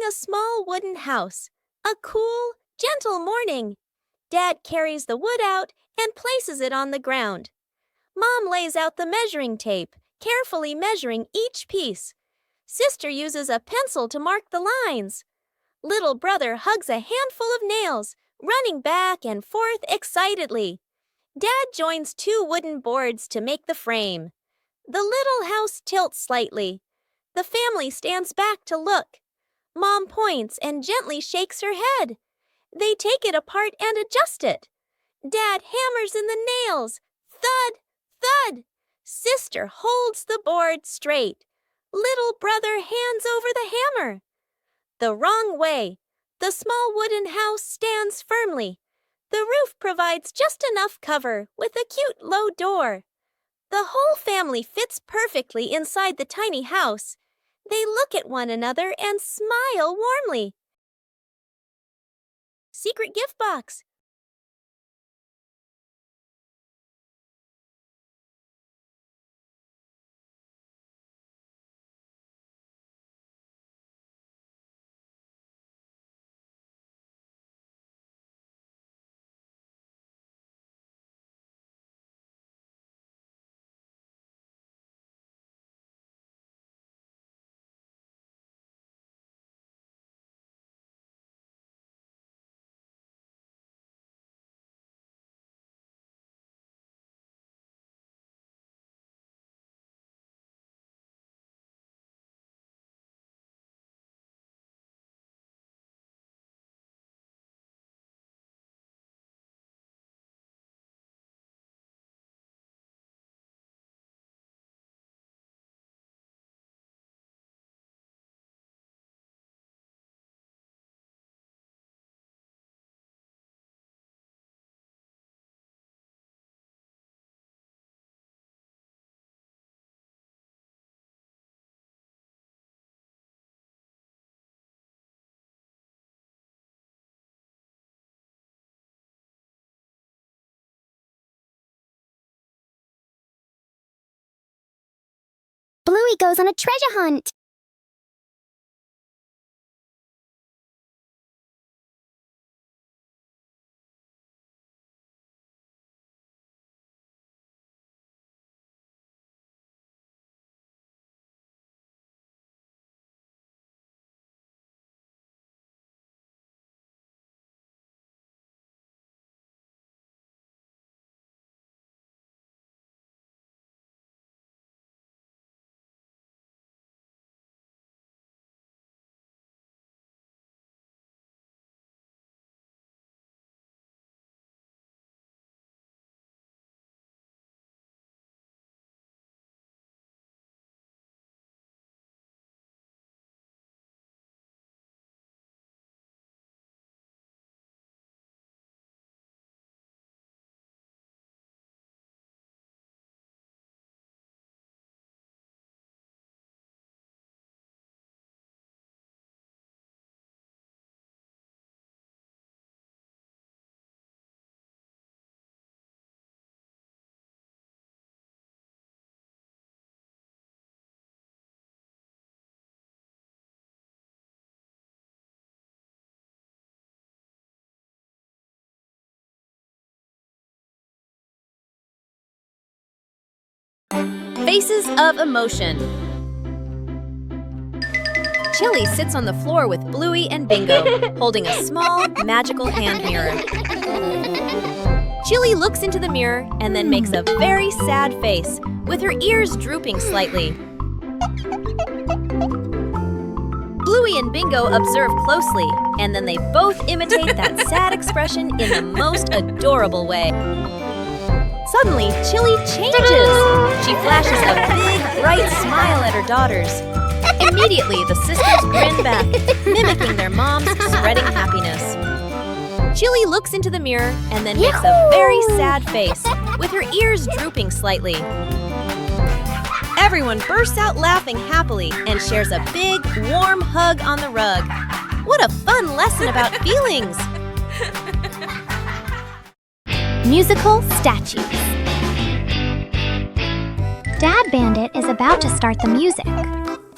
a small wooden house. A cool, gentle morning. Dad carries the wood out and places it on the ground. Mom lays out the measuring tape, carefully measuring each piece. Sister uses a pencil to mark the lines. Little brother hugs a handful of nails, running back and forth excitedly. Dad joins two wooden boards to make the frame. The little house tilts slightly. The family stands back to look. Mom points and gently shakes her head. They take it apart and adjust it. Dad hammers in the nails. Thud, thud. Sister holds the board straight. Little brother hands over the hammer. The wrong way. The small wooden house stands firmly. The roof provides just enough cover with a cute low door. The whole family fits perfectly inside the tiny house. They look at one another and smile warmly. Secret gift box. Bluey goes on a treasure hunt. Faces of emotion. Chilli sits on the floor with Bluey and Bingo, holding a small, magical hand mirror. Chilli looks into the mirror and then makes a very sad face, with her ears drooping slightly. Bluey and Bingo observe closely, and then they both imitate that sad expression in the most adorable way. Suddenly, Chilli changes. She flashes a big, bright smile at her daughters. Immediately, the sisters grin back, mimicking their mom's spreading happiness. Chilli looks into the mirror and then makes a very sad face, with her ears drooping slightly. Everyone bursts out laughing happily and shares a big, warm hug on the rug. What a fun lesson about feelings! Musical statues. Dad Bandit is about to start the music.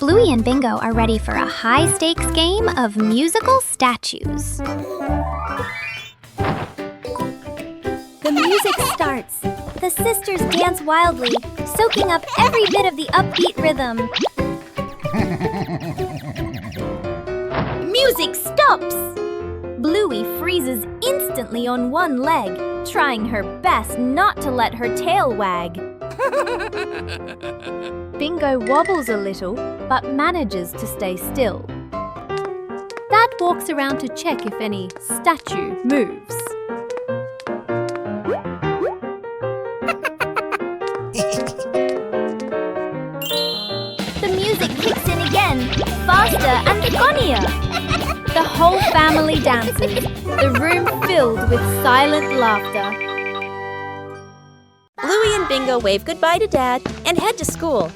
Bluey and Bingo are ready for a high-stakes game of musical statues. The music starts. The sisters dance wildly, soaking up every bit of the upbeat rhythm. Music stops! Bluey freezes instantly on one leg, trying her best not to let her tail wag. Bingo wobbles a little, but manages to stay still. Dad walks around to check if any statue moves. The music kicks in again, faster and funnier. The whole family dances, the room filled with silent laughter. Bluey and Bingo wave goodbye to Dad and head to school.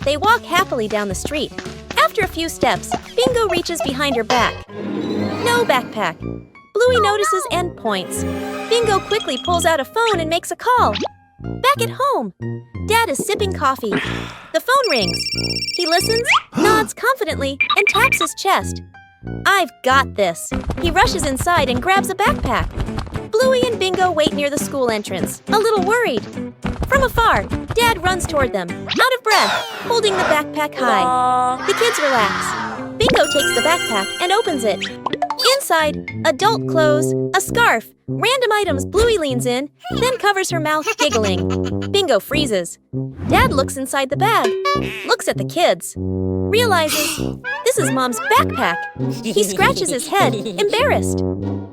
They walk happily down the street. After a few steps, Bingo reaches behind her back. No backpack. Bluey notices and points. Bingo quickly pulls out a phone and makes a call. Back at home, Dad is sipping coffee. The phone rings. He listens, nods confidently, and taps his chest. I've got this. He rushes inside and grabs a backpack. Bluey and Bingo wait near the school entrance, a little worried. From afar, Dad runs toward them, out of breath, holding the backpack high. The kids relax. Bingo takes the backpack and opens it. Inside, adult clothes, a scarf, random items. Bluey leans in, then covers her mouth, giggling. Bingo freezes. Dad looks inside the bag, looks at the kids, realizes this is Mom's backpack. He scratches his head, embarrassed.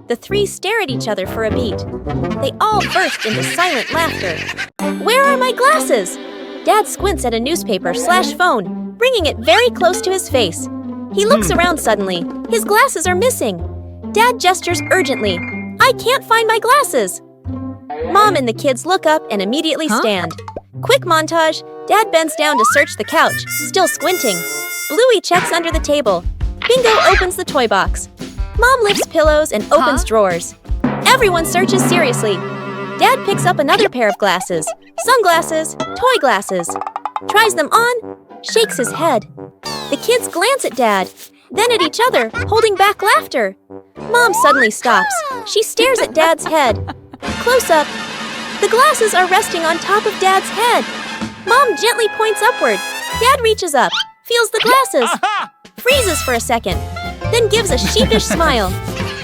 The three stare at each other for a beat. They all burst into silent laughter. Where are my glasses? Dad squints at a newspaper/phone, bringing it very close to his face. He looks around suddenly. His glasses are missing. Dad gestures urgently. I can't find my glasses. Mom and the kids look up and immediately stand. Quick montage. Dad bends down to search the couch, still squinting. Bluey checks under the table. Bingo opens the toy box. Mom lifts pillows and opens drawers. Everyone searches seriously. Dad picks up another pair of glasses. Sunglasses, toy glasses. Tries them on, shakes his head. The kids glance at Dad, then at each other, holding back laughter. Mom suddenly stops. She stares at Dad's head. Close up. The glasses are resting on top of Dad's head. Mom gently points upward. Dad reaches up, feels the glasses, freezes for a second, then gives a sheepish smile.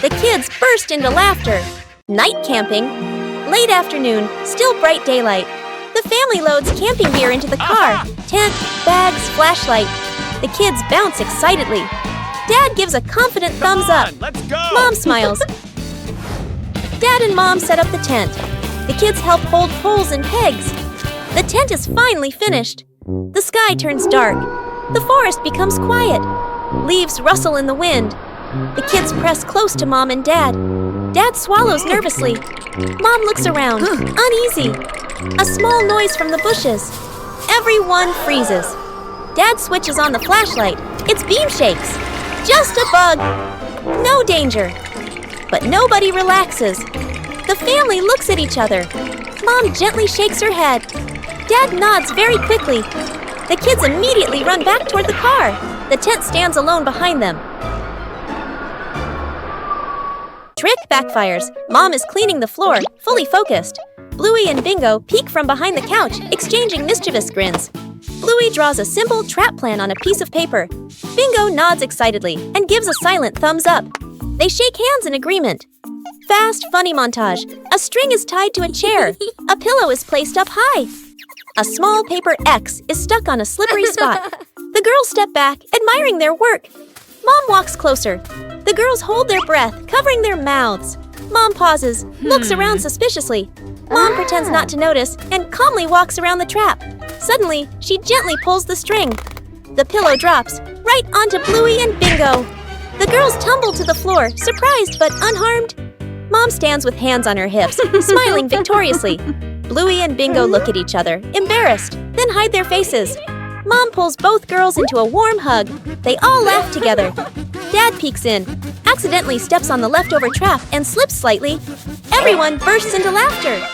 The kids burst into laughter. Night camping. Late afternoon, still bright daylight. The family loads camping gear into the car. Tent, bags, flashlight. The kids bounce excitedly. Dad gives a confident thumbs up. Let's go! Mom smiles. Dad and Mom set up the tent. The kids help hold poles and pegs. The tent is finally finished. The sky turns dark. The forest becomes quiet. Leaves rustle in the wind. The kids press close to Mom and Dad. Dad swallows nervously. Mom looks around, uneasy. A small noise from the bushes. Everyone freezes. Dad switches on the flashlight. Its beam shakes. Just a bug. No danger. But nobody relaxes. The family looks at each other. Mom gently shakes her head. Dad nods very quickly. The kids immediately run back toward the car. The tent stands alone behind them. Trick backfires. Mom is cleaning the floor, fully focused. Bluey and Bingo peek from behind the couch, exchanging mischievous grins. Bluey draws a simple trap plan on a piece of paper. Bingo nods excitedly and gives a silent thumbs up. They shake hands in agreement. Fast, funny montage. A string is tied to a chair. A pillow is placed up high. A small paper X is stuck on a slippery spot. The girls step back, admiring their work. Mom walks closer. The girls hold their breath, covering their mouths. Mom pauses, looks around suspiciously. Mom pretends not to notice and calmly walks around the trap. Suddenly, she gently pulls the string. The pillow drops, right onto Bluey and Bingo. The girls tumble to the floor, surprised but unharmed. Mom stands with hands on her hips, smiling victoriously. Bluey and Bingo look at each other, embarrassed, then hide their faces. Mom pulls both girls into a warm hug. They all laugh together. Dad peeks in, accidentally steps on the leftover trap and slips slightly. Everyone bursts into laughter.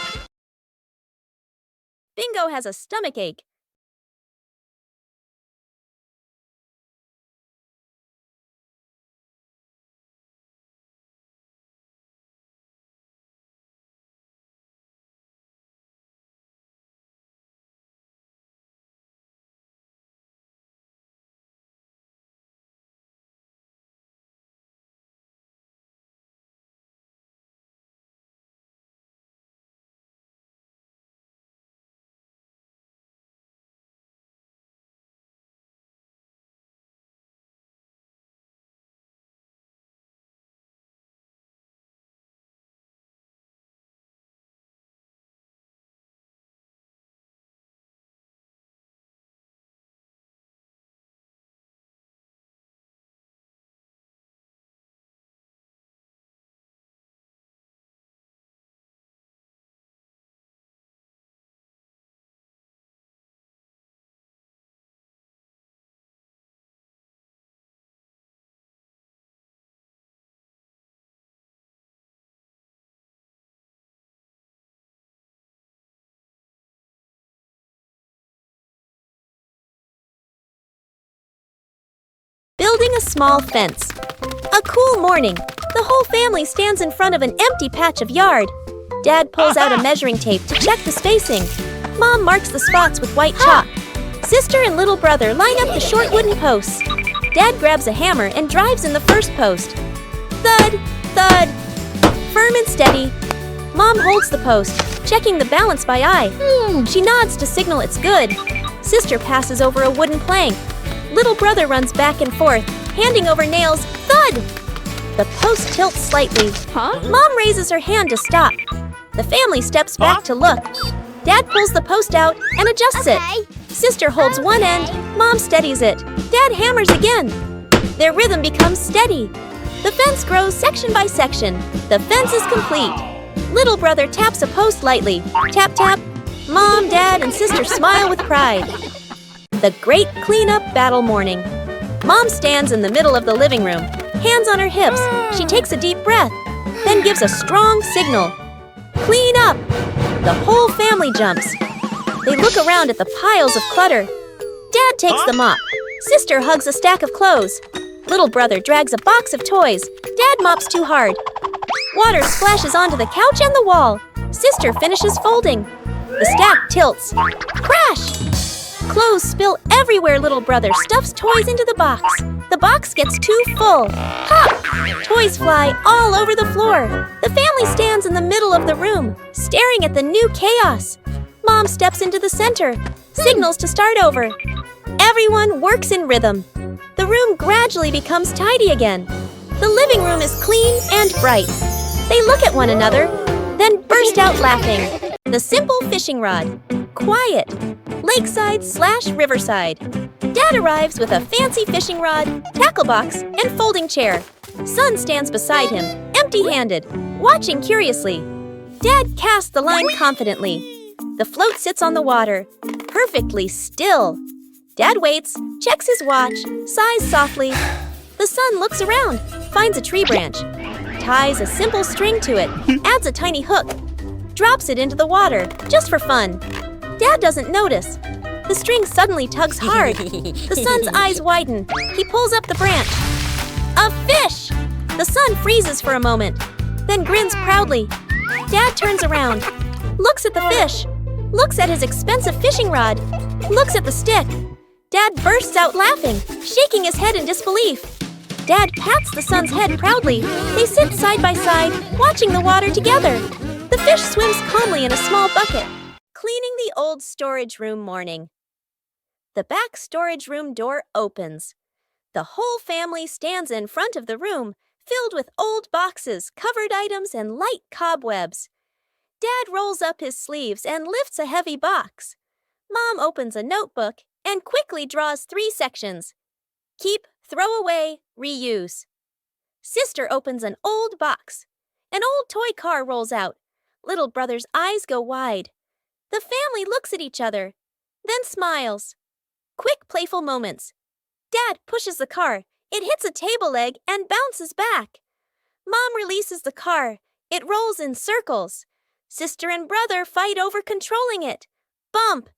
Bingo has a stomachache. a small fence. A cool morning. The whole family stands in front of an empty patch of yard. Dad pulls out a measuring tape to check the spacing. Mom marks the spots with white chalk. Sister and little brother line up the short wooden posts. Dad grabs a hammer and drives in the first post. Thud, thud. Firm and steady. Mom holds the post, checking the balance by eye. She nods to signal it's good. Sister passes over a wooden plank. Little brother runs back and forth, handing over nails. Thud! The post tilts slightly. Mom raises her hand to stop. The family steps back to look. Dad pulls the post out and adjusts it. Sister holds one end. Mom steadies it. Dad hammers again. Their rhythm becomes steady. The fence grows section by section. The fence is complete. Little brother taps a post lightly. Tap, tap. Mom, Dad, and Sister smile with pride. The great cleanup battle morning. Mom stands in the middle of the living room, hands on her hips. She takes a deep breath, then gives a strong signal. Clean up! The whole family jumps. They look around at the piles of clutter. Dad takes the mop. Sister hugs a stack of clothes. Little brother drags a box of toys. Dad mops too hard. Water splashes onto the couch and the wall. Sister finishes folding. The stack tilts. Crash! Clothes spill everywhere. Little brother stuffs toys into the box. The box gets too full. Pop! Toys fly all over the floor. The family stands in the middle of the room, staring at the new chaos. Mom steps into the center, signals to start over. Everyone works in rhythm. The room gradually becomes tidy again. The living room is clean and bright. They look at one another, then burst out laughing. The simple fishing rod. Quiet. Lakeside/riverside. Dad arrives with a fancy fishing rod, tackle box, and folding chair. Son stands beside him, empty-handed, watching curiously. Dad casts the line confidently. The float sits on the water, perfectly still. Dad waits, checks his watch, sighs softly. The son looks around, finds a tree branch, ties a simple string to it, adds a tiny hook, drops it into the water, just for fun. Dad doesn't notice. The string suddenly tugs hard. The son's eyes widen. He pulls up the branch. A fish! The son freezes for a moment, then grins proudly. Dad turns around, looks at the fish, looks at his expensive fishing rod, looks at the stick. Dad bursts out laughing, shaking his head in disbelief. Dad pats the son's head proudly. They sit side by side, watching the water together. The fish swims calmly in a small bucket. Cleaning the old storage room morning. The back storage room door opens. The whole family stands in front of the room, filled with old boxes, covered items, and light cobwebs. Dad rolls up his sleeves and lifts a heavy box. Mom opens a notebook and quickly draws 3 sections. Keep, throw away, reuse. Sister opens an old box. An old toy car rolls out. Little brother's eyes go wide. The family looks at each other, then smiles. Quick, playful moments. Dad pushes the car. It hits a table leg and bounces back. Mom releases the car. It rolls in circles. Sister and brother fight over controlling it. Bump!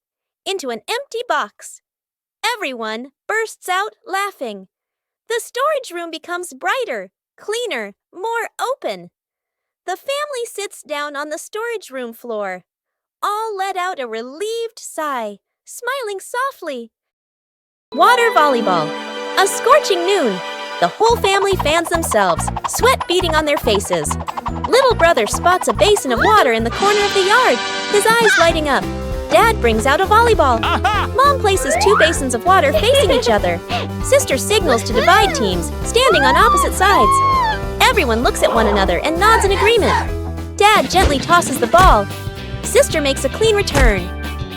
Into an empty box. Everyone bursts out laughing. The storage room becomes brighter, cleaner, more open. The family sits down on the storage room floor. All let out a relieved sigh, smiling softly. Water volleyball. A scorching noon. The whole family fans themselves, sweat beading on their faces. Little brother spots a basin of water in the corner of the yard, his eyes lighting up. Dad brings out a volleyball. Mom places 2 basins of water facing each other. Sister signals to divide teams, standing on opposite sides. Everyone looks at one another and nods in agreement. Dad gently tosses the ball. Sister makes a clean return.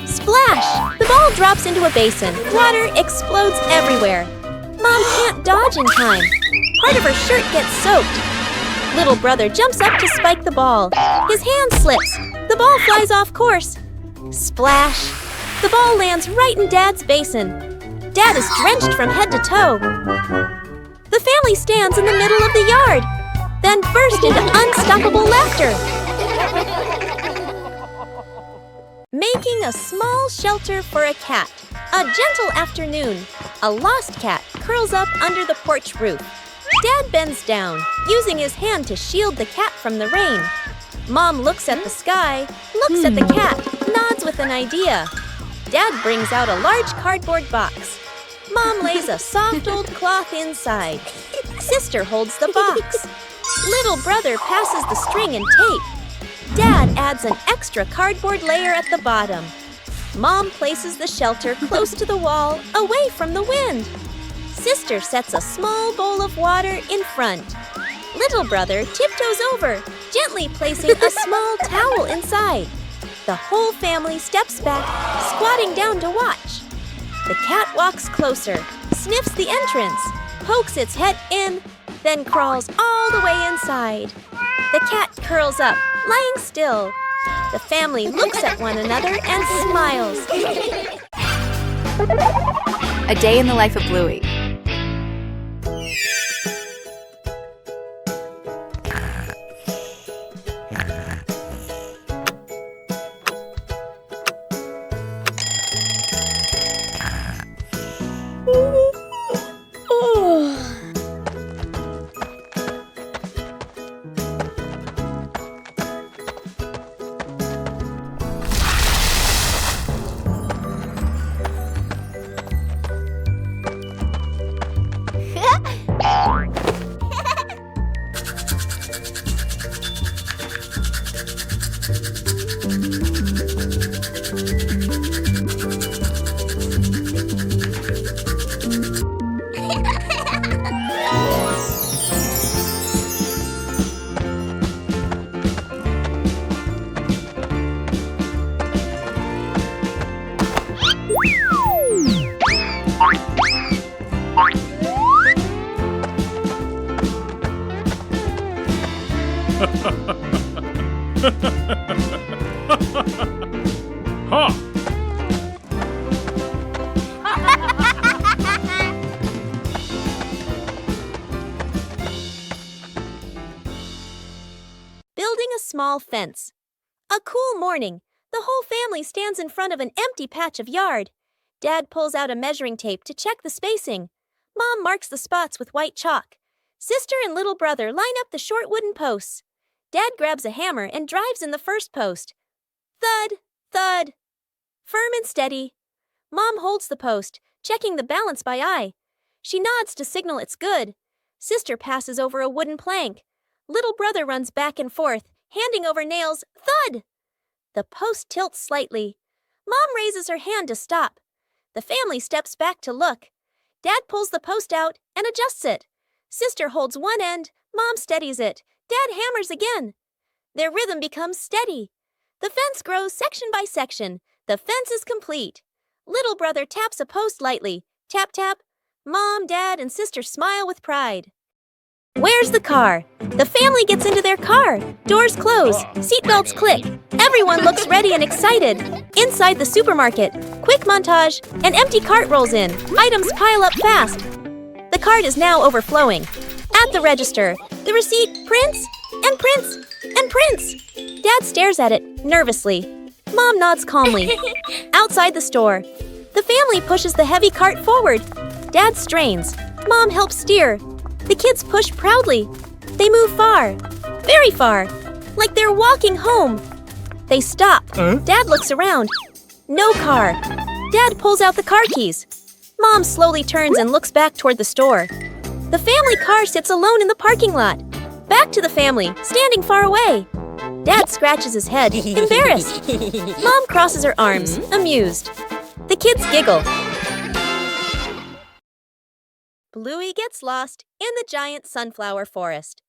Splash! The ball drops into a basin. Water explodes everywhere. Mom can't dodge in time. Part of her shirt gets soaked. Little brother jumps up to spike the ball. His hand slips. The ball flies off course. Splash! The ball lands right in Dad's basin. Dad is drenched from head to toe. The family stands in the middle of the yard, then burst into unstoppable laughter. Making a small shelter for a cat. A gentle afternoon. A lost cat curls up under the porch roof. Dad bends down, using his hand to shield the cat from the rain. Mom looks at the sky, looks at the cat, nods with an idea. Dad brings out a large cardboard box. Mom lays a soft old cloth inside. Sister holds the box. Little brother passes the string and tape. Dad adds an extra cardboard layer at the bottom. Mom places the shelter close to the wall, away from the wind. Sister sets a small bowl of water in front. Little brother tiptoes over, gently placing a small towel inside. The whole family steps back, squatting down to watch. The cat walks closer, sniffs the entrance, pokes its head in, then crawls all the way inside. The cat curls up, lying still. The family looks at one another and smiles. A day in the life of Bluey. Building a small fence. A cool morning. The whole family stands in front of an empty patch of yard. Dad pulls out a measuring tape to check the spacing. Mom marks the spots with white chalk. Sister and little brother line up the short wooden posts. Dad grabs a hammer and drives in the first post. Thud, thud. Firm and steady. Mom holds the post, checking the balance by eye. She nods to signal it's good. Sister passes over a wooden plank. Little brother runs back and forth, handing over nails. Thud! The post tilts slightly. Mom raises her hand to stop. The family steps back to look. Dad pulls the post out and adjusts it. Sister holds one end. Mom steadies it. Dad hammers again. Their rhythm becomes steady. The fence grows section by section. The fence is complete. Little brother taps a post lightly. Tap, tap. Mom, Dad, and Sister smile with pride. Where's the car? The family gets into their car. Doors close. Seatbelts click. Everyone looks ready and excited. Inside the supermarket, quick montage. An empty cart rolls in. Items pile up fast. The cart is now overflowing. At the register, the receipt prints and prints and prints. Dad stares at it nervously. Mom nods calmly. Outside the store, the family pushes the heavy cart forward. Dad strains. Mom helps steer. The kids push proudly. They move far, very far, like they're walking home. They stop. Dad looks around. No car. Dad pulls out the car keys. Mom slowly turns and looks back toward the store. The family car sits alone in the parking lot. Back to the family, standing far away. Dad scratches his head, embarrassed. Mom crosses her arms, amused. The kids giggle. Bluey gets lost in the giant sunflower forest.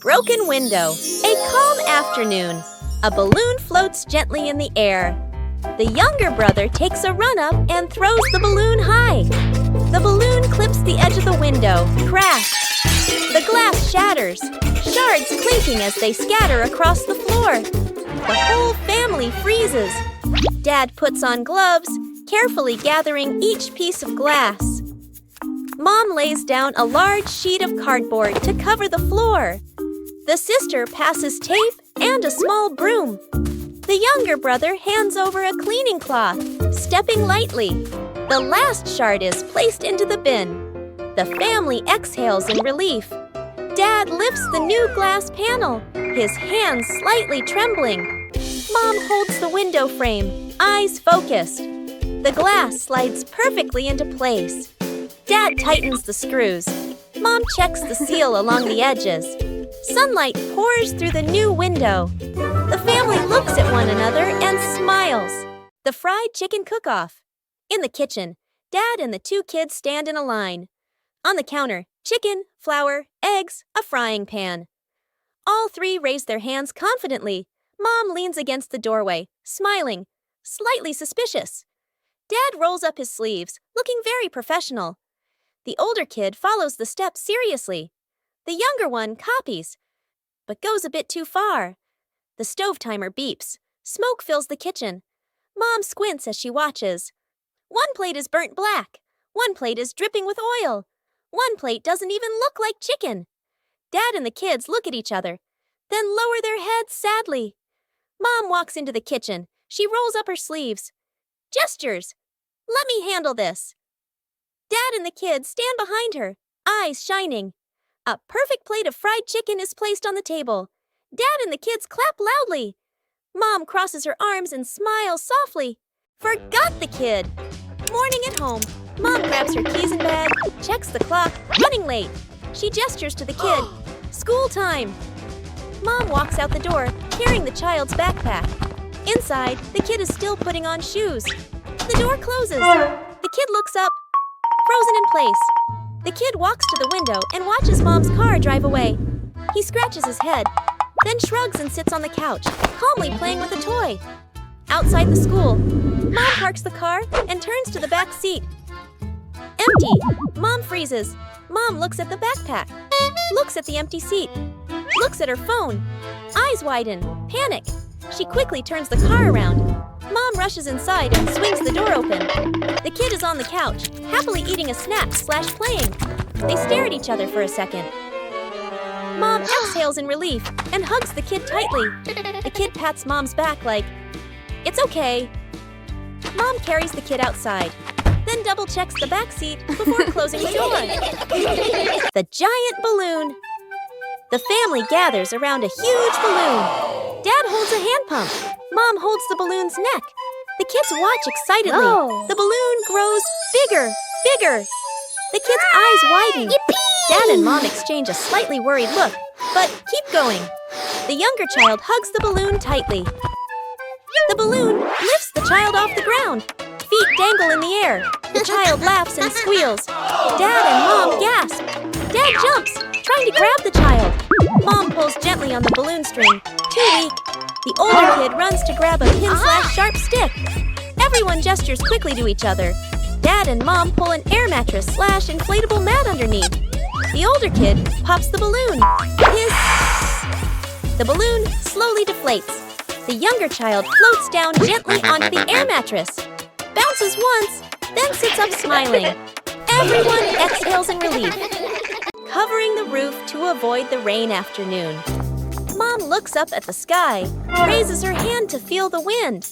Broken window. A calm afternoon. A balloon floats gently in the air. The younger brother takes a run up and throws the balloon high. The balloon clips the edge of the window. Crash! The glass shatters, shards clinking as they scatter across the floor. The whole family freezes. Dad puts on gloves, carefully gathering each piece of glass. Mom lays down a large sheet of cardboard to cover the floor. The sister passes tape and a small broom. The younger brother hands over a cleaning cloth, stepping lightly. The last shard is placed into the bin. The family exhales in relief. Dad lifts the new glass panel, his hands slightly trembling. Mom holds the window frame, eyes focused. The glass slides perfectly into place. Dad tightens the screws. Mom checks the seal along the edges. Sunlight pours through the new window. The family looks at one another and smiles. The fried chicken cook-off. In the kitchen, Dad and the two kids stand in a line. On the counter, chicken, flour, eggs, a frying pan. All three raise their hands confidently. Mom leans against the doorway, smiling, slightly suspicious. Dad rolls up his sleeves, looking very professional. The older kid follows the steps seriously. The younger one copies, but goes a bit too far. The stove timer beeps. Smoke fills the kitchen. Mom squints as she watches. One plate is burnt black. One plate is dripping with oil. One plate doesn't even look like chicken. Dad and the kids look at each other, then lower their heads sadly. Mom walks into the kitchen. She rolls up her sleeves. Gestures. Let me handle this. Dad and the kids stand behind her, eyes shining. A perfect plate of fried chicken is placed on the table. Dad and the kids clap loudly. Mom crosses her arms and smiles softly. Forgot the kid. Morning at home. Mom grabs her keys and bag, checks the clock, running late. She gestures to the kid. School time. Mom walks out the door, carrying the child's backpack. Inside, the kid is still putting on shoes. The door closes. The kid looks up, frozen in place. The kid walks to the window and watches Mom's car drive away. He scratches his head, then shrugs and sits on the couch, calmly playing with a toy. Outside the school, Mom parks the car and turns to the back seat. Empty. Mom freezes. Mom looks at the backpack, looks at the empty seat, looks at her phone. Eyes widen, panic. She quickly turns the car around. Mom rushes inside and swings the door open. The kid is on the couch, happily eating a snack/playing. They stare at each other for a second. Mom exhales in relief and hugs the kid tightly. The kid pats Mom's back like, "It's okay." Mom carries the kid outside, then double-checks the back seat before closing the door. The giant balloon. The family gathers around a huge balloon. Dad holds a hand pump. Mom holds the balloon's neck. The kids watch excitedly. Oh. The balloon grows bigger, bigger. The kids' eyes widen. Yippee! Dad and Mom exchange a slightly worried look, but keep going. The younger child hugs the balloon tightly. The balloon lifts the child off the ground. Feet dangle in the air. The child laughs and squeals. Dad and Mom gasp. Dad jumps, trying to grab the child. Mom pulls gently on the balloon string. Too weak. The older kid runs to grab a pin/sharp stick. Everyone gestures quickly to each other. Dad and Mom pull an air mattress/inflatable mat underneath. The older kid pops the balloon. Hiss! The balloon slowly deflates. The younger child floats down gently onto the air mattress. Bounces once, then sits up smiling. Everyone exhales in relief. Covering the roof to avoid the rain afternoon. Mom looks up at the sky, raises her hand to feel the wind.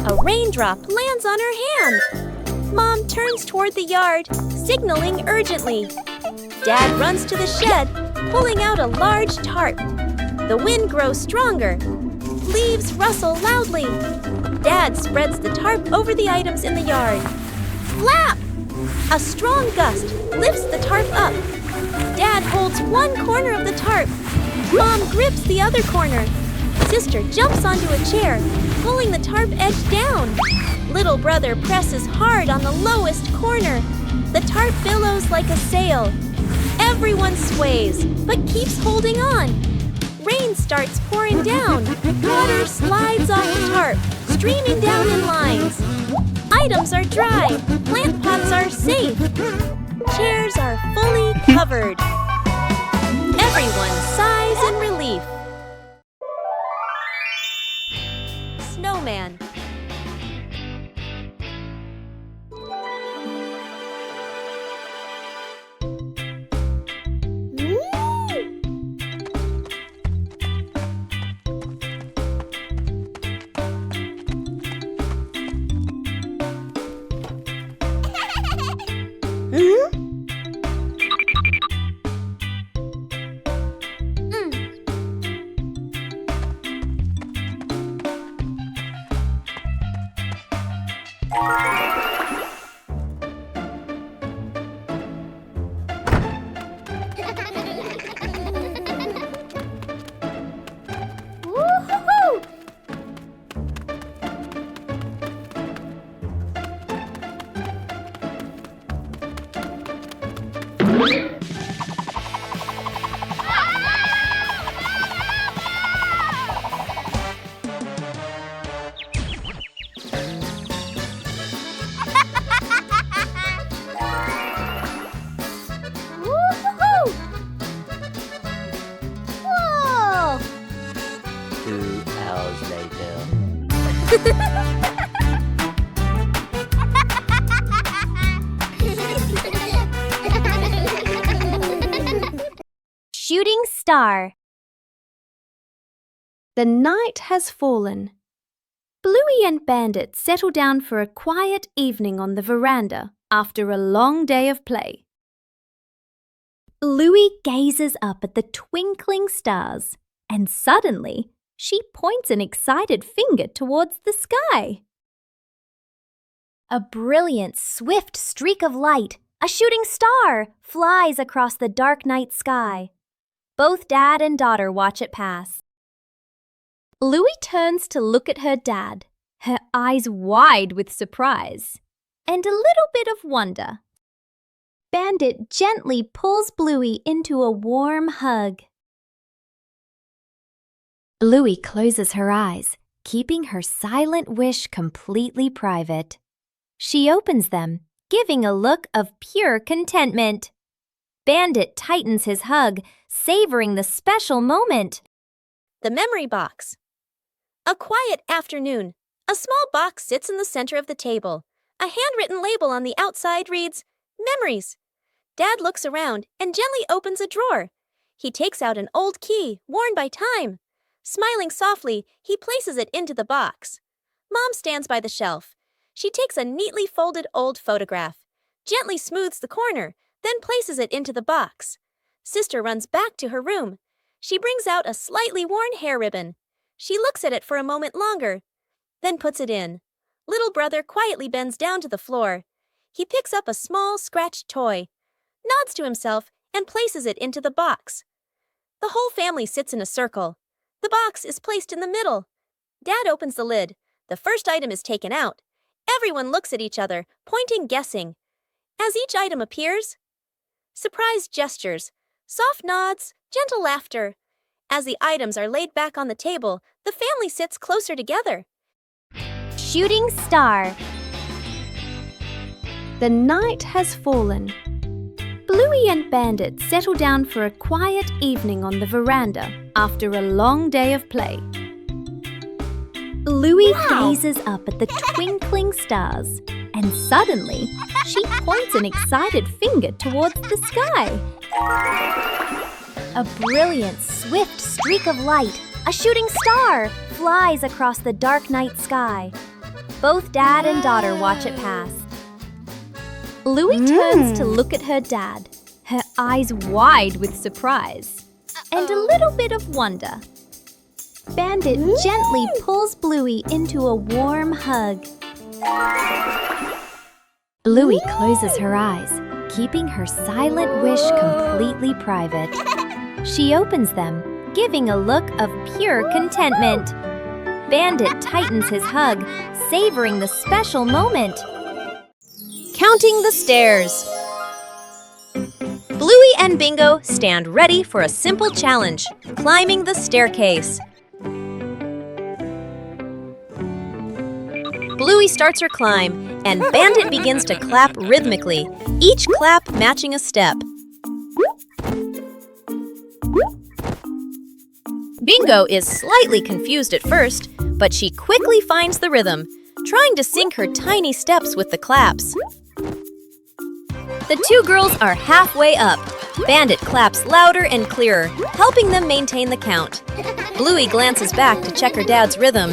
A raindrop lands on her hand. Mom turns toward the yard, signaling urgently. Dad runs to the shed, pulling out a large tarp. The wind grows stronger. Leaves rustle loudly. Dad spreads the tarp over the items in the yard. Flap! A strong gust lifts the tarp up. Dad holds one corner of the tarp. Mom grips the other corner. Sister jumps onto a chair, pulling the tarp edge down. Little brother presses hard on the lowest corner. The tarp billows like a sail. Everyone sways, but keeps holding on. Rain starts pouring down. Water slides off the tarp, streaming down in lines. Items are dry. Plant pots are safe. Chairs are fully covered. Everyone sighs in relief. Snowman. Whoa! 2 hours later. Shooting star. The night has fallen. Bluey and Bandit settle down for a quiet evening on the veranda after a long day of play. Bluey gazes up at the twinkling stars, and suddenly she points an excited finger towards the sky. A brilliant, swift streak of light, a shooting star, flies across the dark night sky. Both dad and daughter watch it pass. Bluey turns to look at her dad, her eyes wide with surprise and a little bit of wonder. Bandit gently pulls Bluey into a warm hug. Bluey closes her eyes, keeping her silent wish completely private. She opens them, giving a look of pure contentment. Bandit tightens his hug, savoring the special moment. The memory box. A quiet afternoon. A small box sits in the center of the table. A handwritten label on the outside reads, Memories. Dad looks around and gently opens a drawer. He takes out an old key, worn by time. Smiling softly, he places it into the box. Mom stands by the shelf. She takes a neatly folded old photograph, gently smooths the corner, then places it into the box. Sister runs back to her room. She brings out a slightly worn hair ribbon. She looks at it for a moment longer, then puts it in. Little brother quietly bends down to the floor. He picks up a small, scratched toy, nods to himself, and places it into the box. The whole family sits in a circle. The box is placed in the middle. Dad opens the lid. The first item is taken out. Everyone looks at each other, pointing, guessing. As each item appears, surprised gestures, soft nods, gentle laughter. As the items are laid back on the table, the family sits closer together. Shooting star. The night has fallen. Bluey and Bandit settle down for a quiet evening on the veranda after a long day of play. Bluey gazes up at the twinkling stars, and suddenly she points an excited finger towards the sky. A brilliant, swift streak of light, a shooting star, flies across the dark night sky. Both dad and daughter watch it pass. Bluey turns to look at her dad, her eyes wide with surprise and a little bit of wonder. Bandit gently pulls Bluey into a warm hug. Bluey closes her eyes, keeping her silent wish completely private. She opens them, giving a look of pure contentment. Bandit tightens his hug, savoring the special moment. Counting the stairs. Bluey and Bingo stand ready for a simple challenge, climbing the staircase. Bluey starts her climb, and Bandit begins to clap rhythmically, each clap matching a step. Bingo is slightly confused at first, but she quickly finds the rhythm, trying to sync her tiny steps with the claps. The two girls are halfway up. Bandit claps louder and clearer, helping them maintain the count. Bluey glances back to check her dad's rhythm.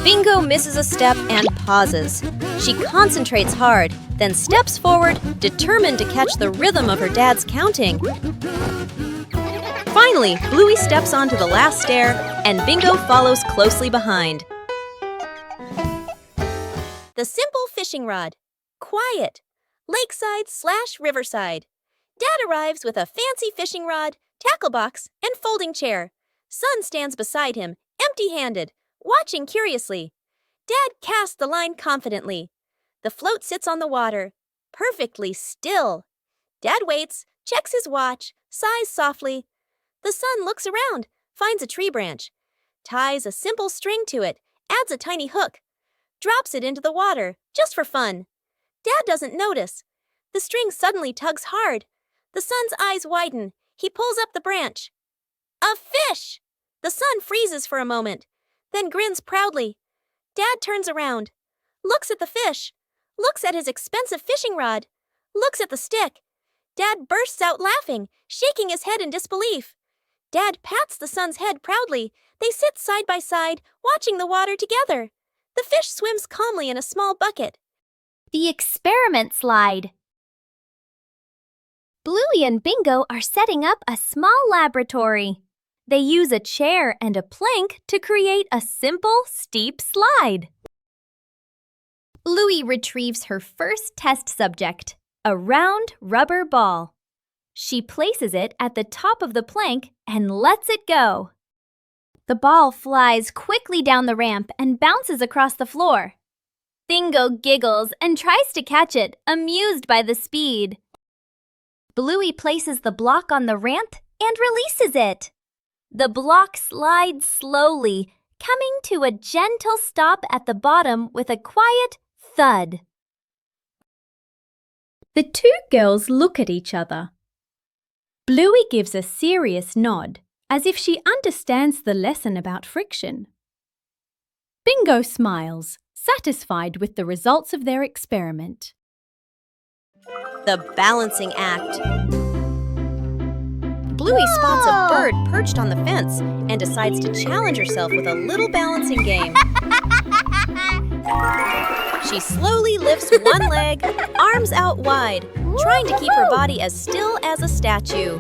Bingo misses a step and pauses. She concentrates hard, then steps forward, determined to catch the rhythm of her dad's counting. Finally, Bluey steps onto the last stair, and Bingo follows closely behind. The simple fishing rod. Quiet. Lakeside/riverside. Dad arrives with a fancy fishing rod, tackle box, and folding chair. Son stands beside him, empty-handed, watching curiously. Dad casts the line confidently. The float sits on the water, perfectly still. Dad waits, checks his watch, sighs softly. The son looks around, finds a tree branch, ties a simple string to it, adds a tiny hook, drops it into the water, just for fun. Dad doesn't notice. The string suddenly tugs hard. The son's eyes widen. He pulls up the branch. A fish! The son freezes for a moment, then grins proudly. Dad turns around, looks at the fish, looks at his expensive fishing rod, looks at the stick. Dad bursts out laughing, shaking his head in disbelief. Dad pats the son's head proudly. They sit side by side, watching the water together. The fish swims calmly in a small bucket. The experiment slide. Bluey and Bingo are setting up a small laboratory. They use a chair and a plank to create a simple, steep slide. Bluey retrieves her first test subject, a round rubber ball. She places it at the top of the plank and lets it go. The ball flies quickly down the ramp and bounces across the floor. Bingo giggles and tries to catch it, amused by the speed. Bluey places the block on the ramp and releases it. The block slides slowly, coming to a gentle stop at the bottom with a quiet thud. The two girls look at each other. Bluey gives a serious nod, as if she understands the lesson about friction. Bingo smiles, satisfied with the results of their experiment. The balancing act. Bluey spots a bird perched on the fence and decides to challenge herself with a little balancing game. She slowly lifts one leg, arms out wide, trying to keep her body as still as a statue.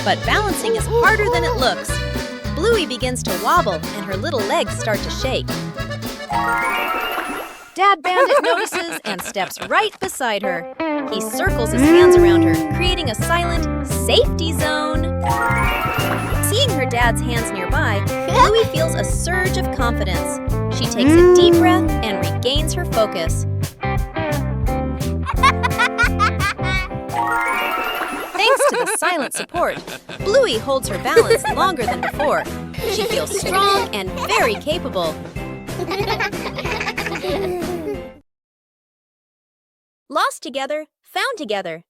But balancing is harder than it looks. Bluey begins to wobble and her little legs start to shake. Dad Bandit notices and steps right beside her. He circles his hands around her, creating a silent safety zone. Seeing her dad's hands nearby, Bluey feels a surge of confidence. She takes a deep breath and regains her focus. Thanks to the silent support, Bluey holds her balance longer than before. She feels strong and very capable. Lost together, found together.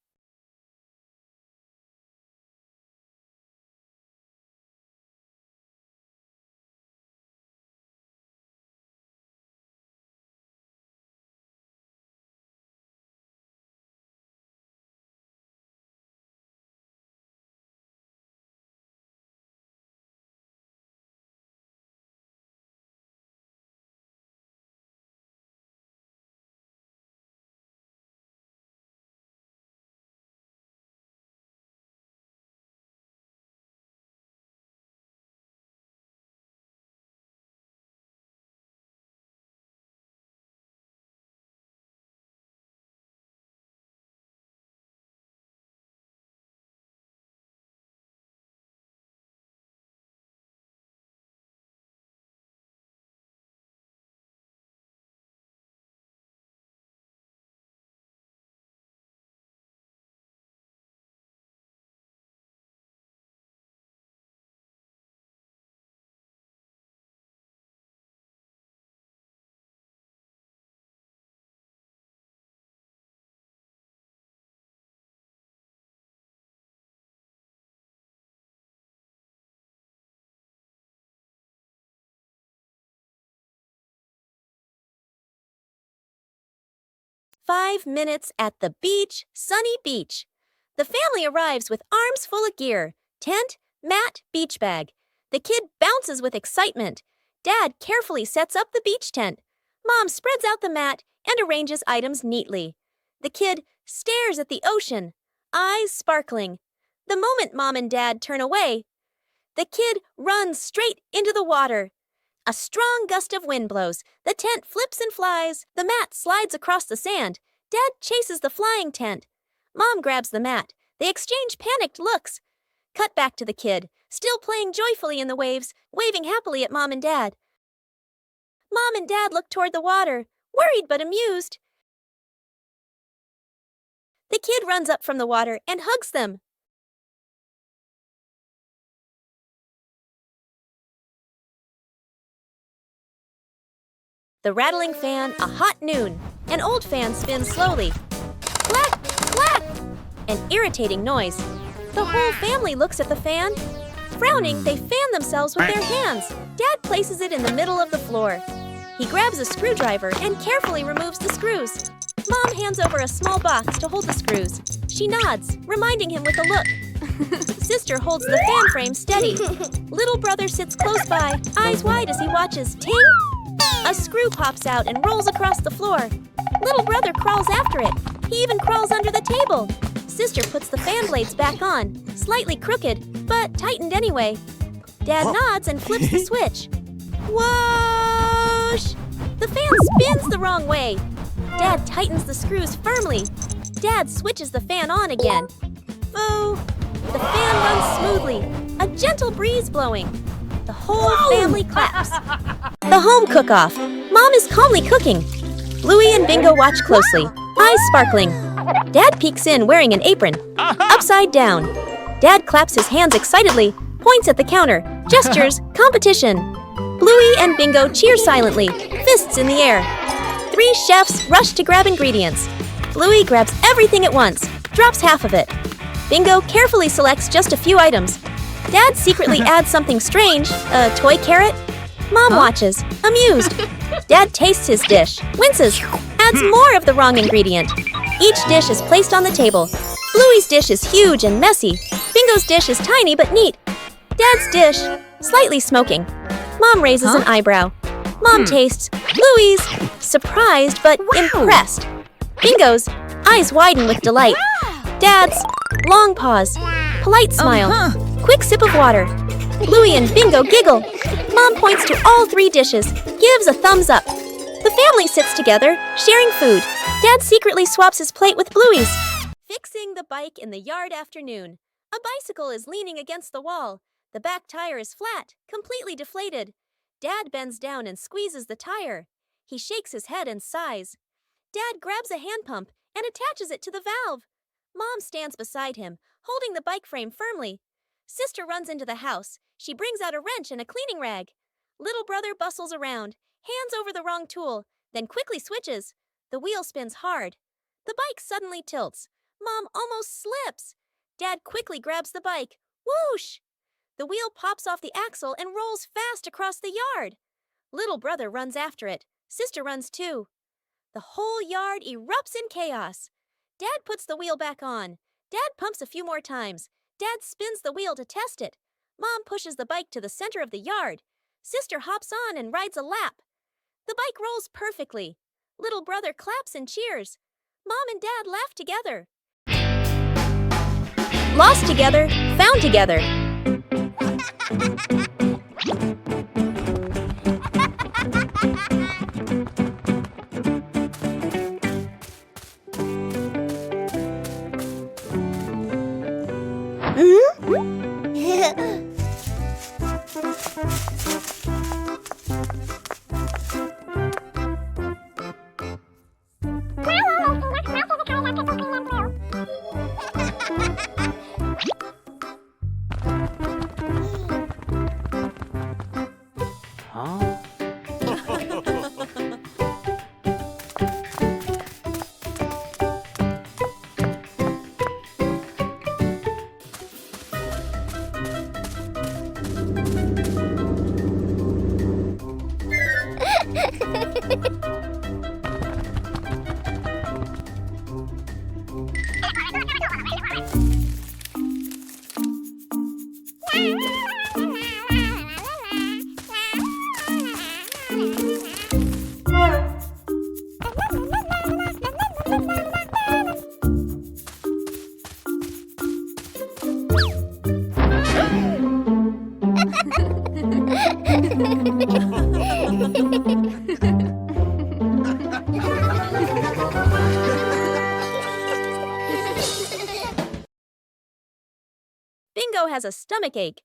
5 minutes at the beach, sunny beach. The family arrives with arms full of gear, tent, mat, beach bag. The kid bounces with excitement. Dad carefully sets up the beach tent. Mom spreads out the mat and arranges items neatly. The kid stares at the ocean, eyes sparkling. The moment Mom and Dad turn away, the kid runs straight into the water. A strong gust of wind blows. The tent flips and flies. The mat slides across the sand. Dad chases the flying tent. Mom grabs the mat. They exchange panicked looks. Cut back to the kid, still playing joyfully in the waves, waving happily at Mom and Dad. Mom and Dad look toward the water, worried but amused. The kid runs up from the water and hugs them. The rattling fan, a hot noon. An old fan spins slowly. Clack, clack! An irritating noise. The whole family looks at the fan. Frowning, they fan themselves with their hands. Dad places it in the middle of the floor. He grabs a screwdriver and carefully removes the screws. Mom hands over a small box to hold the screws. She nods, reminding him with a look. Sister holds the fan frame steady. Little brother sits close by, eyes wide as he watches. Ting! A screw pops out and rolls across the floor. Little brother crawls after it. He even crawls under the table. Sister puts the fan blades back on, slightly crooked, but tightened anyway. Dad nods and flips the switch. Whoosh! The fan spins the wrong way. Dad tightens the screws firmly. Dad switches the fan on again. Boo! The fan runs smoothly, a gentle breeze blowing. The whole family claps. The home cook-off. Mom is calmly cooking. Bluey and Bingo watch closely, eyes sparkling. Dad peeks in wearing an apron, upside down. Dad claps his hands excitedly, points at the counter, gestures, competition. Bluey and Bingo cheer silently, fists in the air. 3 chefs rush to grab ingredients. Bluey grabs everything at once, drops half of it. Bingo carefully selects just a few items. Dad secretly adds something strange, a toy carrot. Mom watches, amused. Dad tastes his dish, winces, adds more of the wrong ingredient. Each dish is placed on the table. Bluey's dish is huge and messy. Bingo's dish is tiny but neat. Dad's dish, slightly smoking. Mom raises an eyebrow. Mom tastes. Bluey's, surprised but impressed. Bingo's, eyes widen with delight. Dad's, long pause, polite smile, quick sip of water. Bluey and Bingo giggle. Mom points to all 3 dishes, gives a thumbs up. The family sits together, sharing food. Dad secretly swaps his plate with Bluey's. Fixing the bike in the yard afternoon. A bicycle is leaning against the wall. The back tire is flat, completely deflated. Dad bends down and squeezes the tire. He shakes his head and sighs. Dad grabs a hand pump and attaches it to the valve. Mom stands beside him, holding the bike frame firmly. Sister runs into the house. She brings out a wrench and a cleaning rag. Little brother bustles around, hands over the wrong tool, then quickly switches. The wheel spins hard. The bike suddenly tilts. Mom almost slips. Dad quickly grabs the bike. Whoosh! The wheel pops off the axle and rolls fast across the yard. Little brother runs after it. Sister runs too. The whole yard erupts in chaos. Dad puts the wheel back on. Dad pumps a few more times. Dad spins the wheel to test it. Mom pushes the bike to the center of the yard. Sister hops on and rides a lap. The bike rolls perfectly. Little brother claps and cheers. Mom and Dad laugh together. Lost together, found together. Bingo has a stomachache.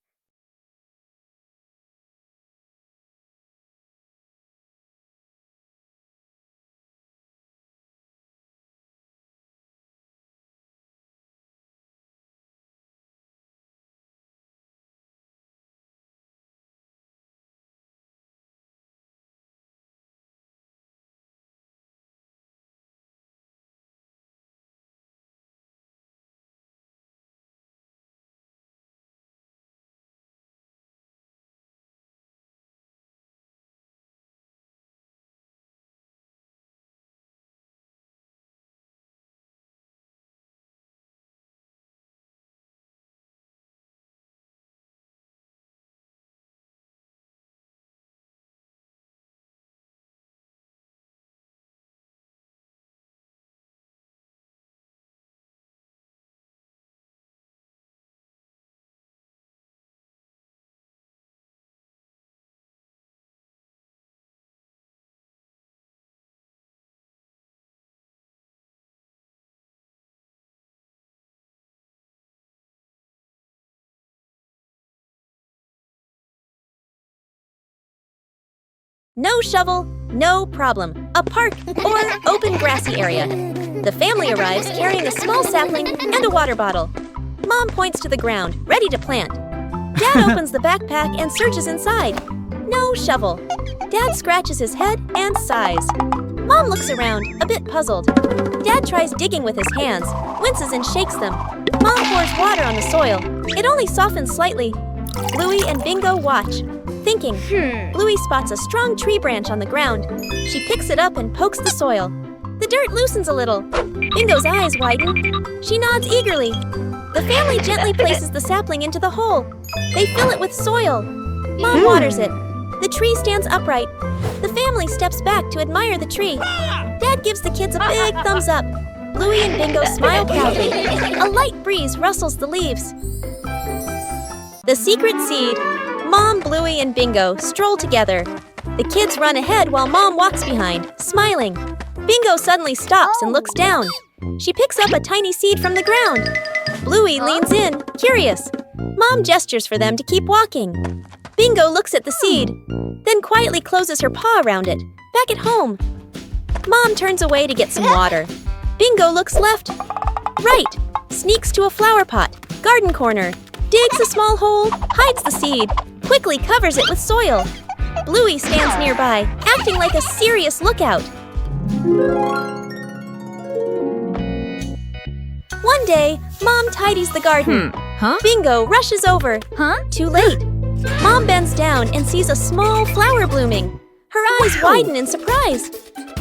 No shovel, no problem. A park or open grassy area. The family arrives carrying a small sapling and a water bottle. Mom points to the ground, ready to plant. Dad opens the backpack and searches inside. No shovel. Dad scratches his head and sighs. Mom looks around, a bit puzzled. Dad tries digging with his hands, winces and shakes them. Mom pours water on the soil. It only softens slightly. Bluey and Bingo watch, thinking. Bluey spots a strong tree branch on the ground. She picks it up and pokes the soil. The dirt loosens a little. Bingo's eyes widen. She nods eagerly. The family gently places the sapling into the hole. They fill it with soil. Mom waters it. The tree stands upright. The family steps back to admire the tree. Dad gives the kids a big thumbs up. Bluey and Bingo smile proudly. A light breeze rustles the leaves. The secret seed. Mom, Bluey, and Bingo stroll together. The kids run ahead while Mom walks behind, smiling. Bingo suddenly stops and looks down. She picks up a tiny seed from the ground. Bluey leans in, curious. Mom gestures for them to keep walking. Bingo looks at the seed, then quietly closes her paw around it, back at home. Mom turns away to get some water. Bingo looks left, right, sneaks to a flower pot, garden corner, digs a small hole, hides the seed, quickly covers it with soil. Bluey stands nearby, acting like a serious lookout. One day, Mom tidies the garden. Bingo rushes over. Too late. Mom bends down and sees a small flower blooming. Her eyes widen in surprise.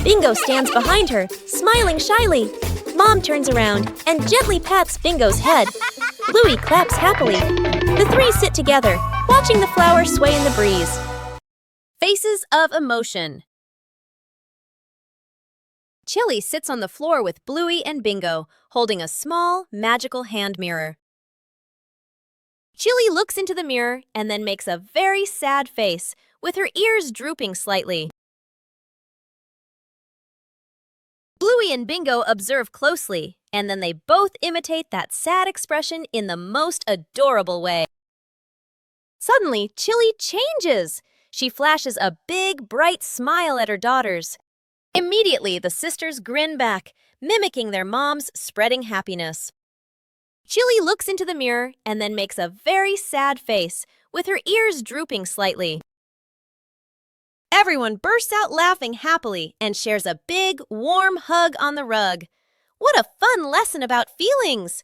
Bingo stands behind her, smiling shyly. Mom turns around and gently pats Bingo's head. Bluey claps happily. The three sit together, watching the flower sway in the breeze. Faces of emotion. Chilli sits on the floor with Bluey and Bingo, holding a small, magical hand mirror. Chilli looks into the mirror and then makes a very sad face, with her ears drooping slightly. Bluey and Bingo observe closely, and then they both imitate that sad expression in the most adorable way. Suddenly, Chilli changes. She flashes a big, bright smile at her daughters. Immediately, the sisters grin back, mimicking their mom's spreading happiness. Chilli looks into the mirror and then makes a very sad face, with her ears drooping slightly. Everyone bursts out laughing happily and shares a big, warm hug on the rug. What a fun lesson about feelings!